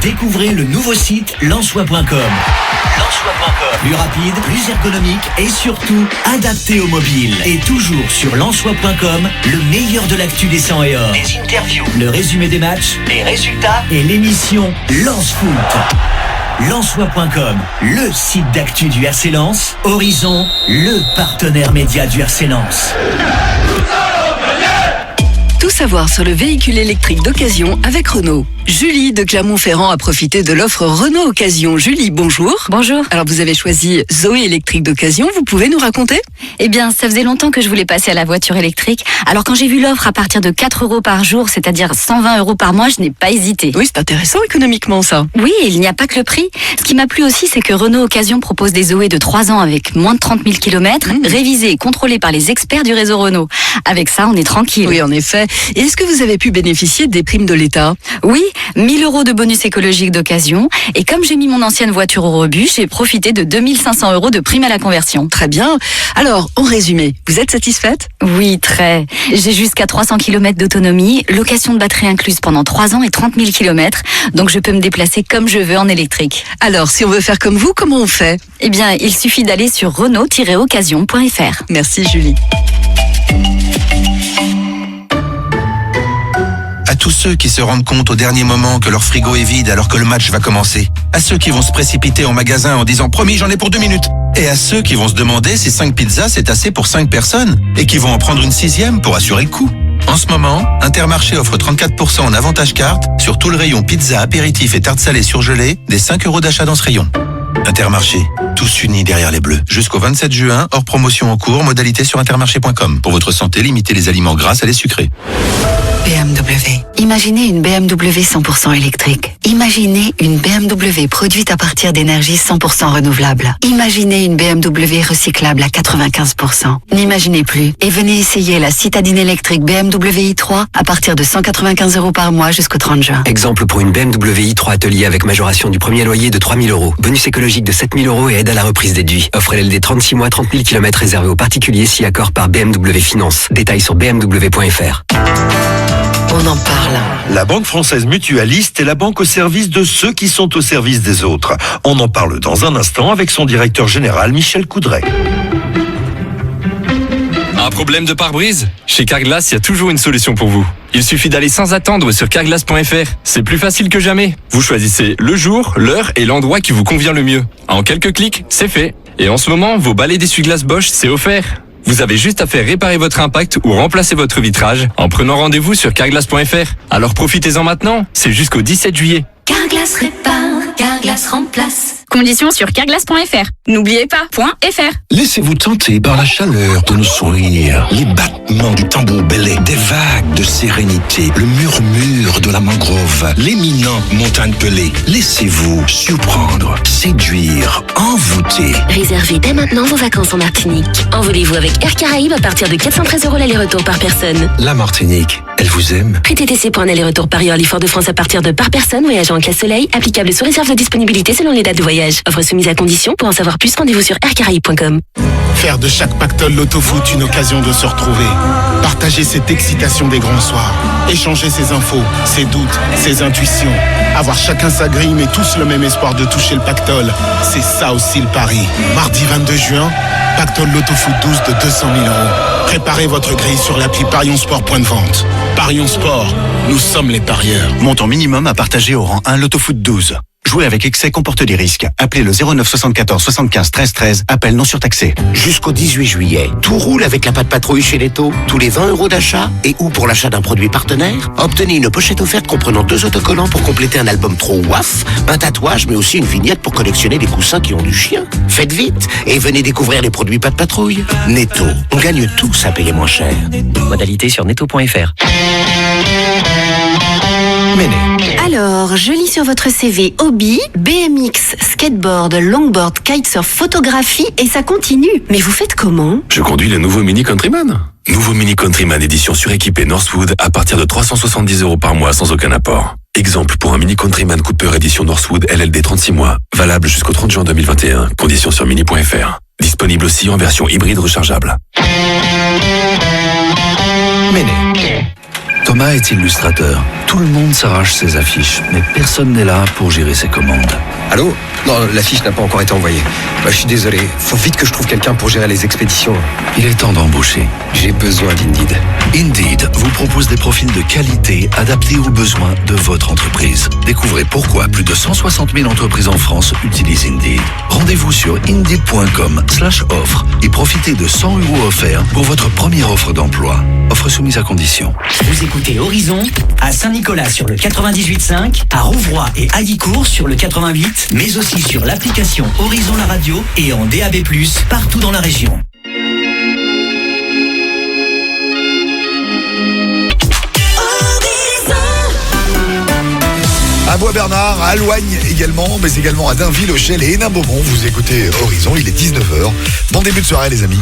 Découvrez le nouveau site lensois.com. Lensois.com. Plus rapide, plus ergonomique et surtout adapté au mobile. Et toujours sur lensois.com, le meilleur de l'actu des 100 et or. Des interviews, le résumé des matchs, les résultats et l'émission Lens Foot. Lensois.com, le site d'actu du RC Lens. Horizon, le partenaire média du RC Lens. Tout ça savoir sur le véhicule électrique d'occasion avec Renault. Julie de Clermont-Ferrand a profité de l'offre Renault Occasion. Julie, bonjour. Bonjour. Alors vous avez choisi Zoé électrique d'occasion, vous pouvez nous raconter? Eh bien, ça faisait longtemps que je voulais passer à la voiture électrique. Alors quand j'ai vu l'offre à partir de 4 € par jour, c'est-à-dire 120 € par mois, je n'ai pas hésité. Oui, c'est intéressant économiquement ça. Oui, il n'y a pas que le prix. Ce qui m'a plu aussi, c'est que Renault Occasion propose des Zoé de 3 ans avec moins de 30 000 km, révisés et contrôlés par les experts du réseau Renault. Avec ça, on est tranquille. Oui, en effet. Et est-ce que vous avez pu bénéficier des primes de l'État? Oui, 1 000 € de bonus écologique d'occasion. Et comme j'ai mis mon ancienne voiture au rebut, j'ai profité de 2 500 € de prime à la conversion. Très bien. Alors, en résumé, vous êtes satisfaite? Oui, très. J'ai jusqu'à 300 km d'autonomie, location de batterie incluse pendant 3 ans et 30 000 km. Donc je peux me déplacer comme je veux en électrique. Alors, si on veut faire comme vous, comment on fait? Eh bien, il suffit d'aller sur renault-occasion.fr. Merci Julie. À tous ceux qui se rendent compte au dernier moment que leur frigo est vide alors que le match va commencer. À ceux qui vont se précipiter en magasin en disant « Promis, j'en ai pour 2 minutes ». Et à ceux qui vont se demander si 5 pizzas c'est assez pour 5 personnes et qui vont en prendre une 6e pour assurer le coup. En ce moment, Intermarché offre 34% en avantage carte sur tout le rayon pizza, apéritif et tartes salées surgelées des 5 € d'achat dans ce rayon. Intermarché, tous unis derrière les bleus. Jusqu'au 27 juin, hors promotion en cours, modalité sur intermarché.com. Pour votre santé, limitez les aliments gras à les sucrés. BMW. Imaginez une BMW 100% électrique. Imaginez une BMW produite à partir d'énergie 100% renouvelable. Imaginez une BMW recyclable à 95%. N'imaginez plus et venez essayer la citadine électrique BMW i3 à partir de 195 € par mois jusqu'au 30 juin. Exemple pour une BMW i3 Atelier avec majoration du premier loyer de 3 000 €. Bonus écologique de 7 000 € et aide à la reprise déduit. Offre LLD 36 mois, 30 000 km réservé aux particuliers si accord par BMW Finance. Détails sur bmw.fr. On en parle. La Banque Française Mutualiste est la banque au service de ceux qui sont au service des autres. On en parle dans un instant avec son directeur général Michel Coudray. Un problème de pare-brise? Chez Carglass, il y a toujours une solution pour vous. Il suffit d'aller sans attendre sur carglass.fr. C'est plus facile que jamais. Vous choisissez le jour, l'heure et l'endroit qui vous convient le mieux. En quelques clics, c'est fait. Et en ce moment, vos balais d'essuie-glace Bosch, c'est offert. Vous avez juste à faire réparer votre impact ou remplacer votre vitrage en prenant rendez-vous sur carglass.fr. Alors profitez-en maintenant, c'est jusqu'au 17 juillet. Carglass répare, Carglass remplace. Conditions sur carglass.fr. N'oubliez pas, .fr. Laissez-vous tenter par la chaleur de nos sourires, les battements du tambour belay, des vagues de sérénité, le murmure de la mangrove, l'éminente montagne pelée. Laissez-vous surprendre, séduire, envoûter. Réservez dès maintenant vos vacances en Martinique. Envolez-vous avec Air Caraïbes à partir de 413 € l'aller-retour par personne. La Martinique, elle vous aime. Prix TTC pour un aller-retour Paris-Orly-Fort-de-France à partir de par personne voyageant en classe soleil, applicable sous réserve de disponibilité selon les dates de voyage. Offre soumise à condition. Pour en savoir plus, rendez-vous sur aircaraïbes.com. Faire de chaque pactole Loto-Foot une occasion de se retrouver. Partager cette excitation des grands soirs. Échanger ses infos, ses doutes, ses intuitions. Avoir chacun sa grille mais tous le même espoir de toucher le pactole. C'est ça aussi le pari. Mardi 22 juin, pactole Loto-Foot 12 de 200 000 €. Préparez votre grille sur l'appli Parions Sport point de vente. Parions Sport, nous sommes les parieurs. Montant minimum à partager au rang 1 Loto-Foot 12. Jouer avec excès comporte des risques. Appelez le 09 74 75 13 13. Appel non surtaxé. Jusqu'au 18 juillet, tout roule avec la Patte Patrouille chez Netto. Tous les 20 € d'achat et ou pour l'achat d'un produit partenaire, obtenez une pochette offerte comprenant 2 autocollants pour compléter un album trop WAF, un tatouage mais aussi une vignette pour collectionner des coussins qui ont du chien. Faites vite et venez découvrir les produits Patte Patrouille. Netto, on gagne tous à payer moins cher. Modalité sur netto.fr. Alors, je lis sur votre CV hobby, BMX, skateboard, longboard, kitesurf, photographie et ça continue. Mais vous faites comment? Je conduis le nouveau Mini Countryman. Nouveau Mini Countryman édition suréquipée Northwood à partir de 370 € par mois sans aucun apport. Exemple pour un Mini Countryman Cooper édition Northwood LLD 36 mois. Valable jusqu'au 30 juin 2021. Conditions sur mini.fr. Disponible aussi en version hybride rechargeable. Thomas est illustrateur. Tout le monde s'arrache ses affiches, mais personne n'est là pour gérer ses commandes. Allô? Non, l'affiche n'a pas encore été envoyée. Je suis désolé, faut vite que je trouve quelqu'un pour gérer les expéditions. Il est temps d'embaucher. J'ai besoin d'Indeed. Indeed vous propose des profils de qualité adaptés aux besoins de votre entreprise. Découvrez pourquoi plus de 160 000 entreprises en France utilisent Indeed. Rendez-vous sur indeed.com/offre et profitez de 100 € offerts pour votre première offre d'emploi. Offre soumise à condition. Vous écoutez Horizon à Saint-Nicolas sur le 98.5, à Rouvroy et Haguicourt sur le 88, mais aussi sur l'application Horizon la radio et en DAB+, partout dans la région. À Bois-Bernard, à Loigne également, mais également à Dainville, Auchel et Hénin-Beaumont. Vous écoutez Horizon, il est 19h. Bon début de soirée les amis.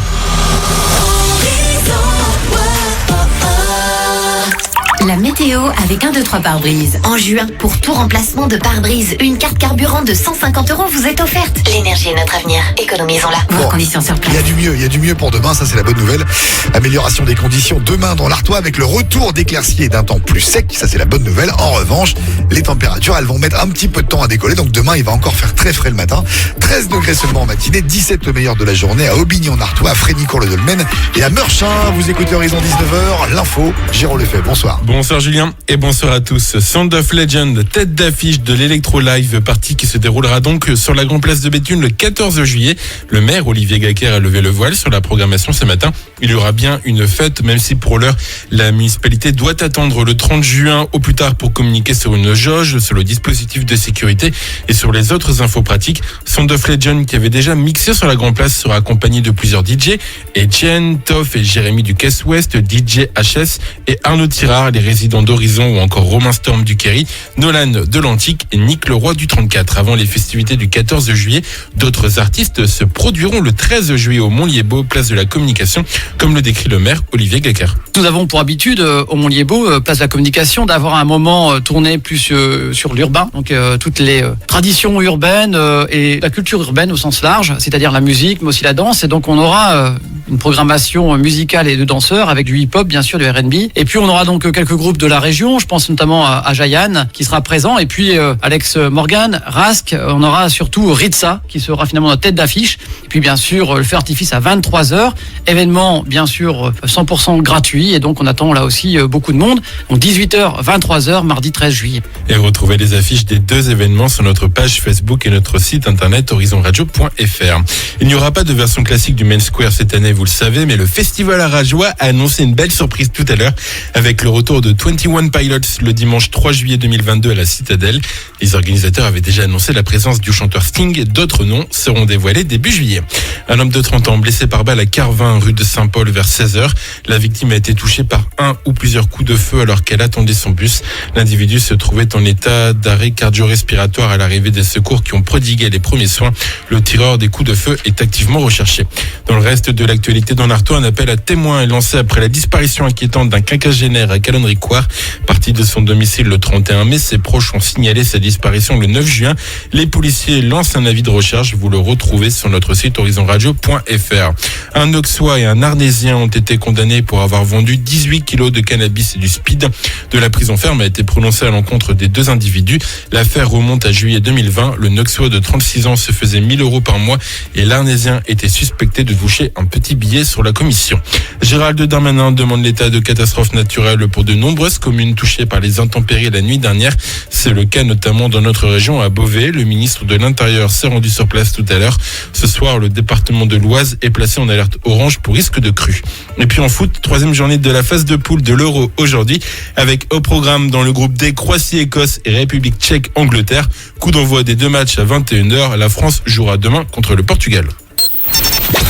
La météo avec 1, 2, 3 pare-brise. En juin, pour tout remplacement de pare-brise, une carte carburant de 150 € vous est offerte. L'énergie est notre avenir. Économisons-la. Voir conditions sur place. Il y a du mieux pour demain, ça c'est la bonne nouvelle. Amélioration des conditions demain dans l'Artois avec le retour d'éclaircies et d'un temps plus sec, ça c'est la bonne nouvelle. En revanche, les températures, elles vont mettre un petit peu de temps à décoller, donc demain il va encore faire très frais le matin. 13 degrés seulement en matinée, 17 le meilleur de la journée à Aubignon-Artois, à Frénicourt-le-Dolmen et à Meurchin. Vous écoutez Horizon 19h, l'info, Jérôme Lefebvre, bonsoir. Bonsoir Julien et bonsoir à tous. Sound of Legend, tête d'affiche de l'Electro Live Party qui se déroulera donc sur la grande place de Béthune le 14 juillet. Le maire Olivier Gacquer a levé le voile sur la programmation ce matin. Il y aura bien une fête, même si pour l'heure la municipalité doit attendre le 30 juin au plus tard pour communiquer sur une jauge, sur le dispositif de sécurité et sur les autres infos pratiques. Sound of Legend qui avait déjà mixé sur la grande place sera accompagné de plusieurs DJ, Etienne, Toff et Jérémy du Caisse Ouest, DJ HS et Arnaud Tirard, les résidents d'Horizon ou encore Romain Storm du Kerry, Nolan de l'Antique et Nick Leroy du 34. Avant les festivités du 14 juillet, d'autres artistes se produiront le 13 juillet au Montlier-Beau, place de la Communication, comme le décrit le maire Olivier Gacquer. Nous avons pour habitude au Montlier-Beau, place de la Communication, d'avoir un moment tourné plus sur l'urbain, donc toutes les traditions urbaines et la culture urbaine au sens large, c'est-à-dire la musique, mais aussi la danse. Et donc on aura une programmation musicale et de danseurs avec du hip-hop, bien sûr, du R&B. Et puis on aura donc quelques groupes de la région, je pense notamment à Jayan qui sera présent, et puis Alex Morgan, Rask, on aura surtout Ritza qui sera finalement notre tête d'affiche, et puis bien sûr le feu artifice à 23h, événement bien sûr 100% gratuit, et donc on attend là aussi beaucoup de monde, donc 18h, 23h, mardi 13 juillet. Et retrouvez les affiches des deux événements sur notre page Facebook et notre site internet horizonradio.fr. Il n'y aura pas de version classique du Main Square cette année, vous le savez, mais le Festival Arajois a annoncé une belle surprise tout à l'heure avec le retour de 21 Pilots le dimanche 3 juillet 2022 à la Citadelle. Les organisateurs avaient déjà annoncé la présence du chanteur Sting. D'autres noms seront dévoilés début juillet. Un homme de 30 ans blessé par balle à Carvin, rue de Saint-Paul vers 16h. La victime a été touchée par un ou plusieurs coups de feu alors qu'elle attendait son bus. L'individu se trouvait en état d'arrêt cardio-respiratoire à l'arrivée des secours qui ont prodigué les premiers soins. Le tireur des coups de feu est activement recherché. Dans le reste de l'actualité dans l'Artois, un appel à témoins est lancé après la disparition inquiétante d'un quinquagénaire à Calonne-Ricoire. Parti de son domicile le 31 mai, ses proches ont signalé sa disparition le 9 juin. Les policiers lancent un avis de recherche. Vous le retrouvez sur notre site horizonradio.fr. Un Auxois et un Arnésien ont été condamnés pour avoir vendu 18 kilos de cannabis et du speed. De la prison ferme a été prononcée à l'encontre des deux individus. L'affaire remonte à juillet 2020. Le Auxois de 36 ans se faisait 1 000 € par mois et l'Arnésien était suspecté de toucher un petit billet sur la commission. Gérald Darmanin demande l'état de catastrophe naturelle pour de nombreuses communes touchées par les intempéries la nuit dernière. C'est le cas notamment dans notre région à Beauvais. Le ministre de l'Intérieur s'est rendu sur place tout à l'heure. Ce soir, le département de l'Oise est placé en alerte orange pour risque de crue. Et puis en foot, 3e journée de la phase de poule de l'Euro aujourd'hui, avec au programme dans le groupe D, Croatie-Écosse et République tchèque-Angleterre. Coup d'envoi des deux matchs à 21h. La France jouera demain contre le Portugal.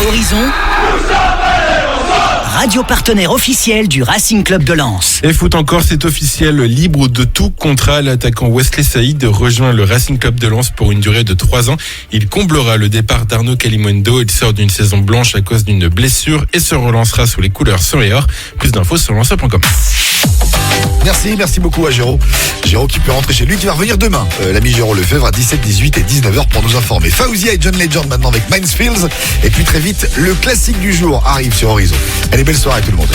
Horizon, radio partenaire officiel du Racing Club de Lens. Et foot encore, c'est officiel, libre de tout contrat. L'attaquant Wesley Saïd rejoint le Racing Club de Lens pour une durée de 3 ans. Il comblera le départ d'Arnaud Calimundo. Il sort d'une saison blanche à cause d'une blessure et se relancera sous les couleurs sang et or. Plus d'infos sur lanceur.com. Merci beaucoup à Géraud. Géraud qui peut rentrer chez lui, qui va revenir demain. L'ami Géraud Lefebvre à 17, 18 et 19h pour nous informer. Faouzia et John Legend maintenant avec Minesfields. Et puis très vite, le classique du jour arrive sur Horizon. Allez, belle soirée tout le monde.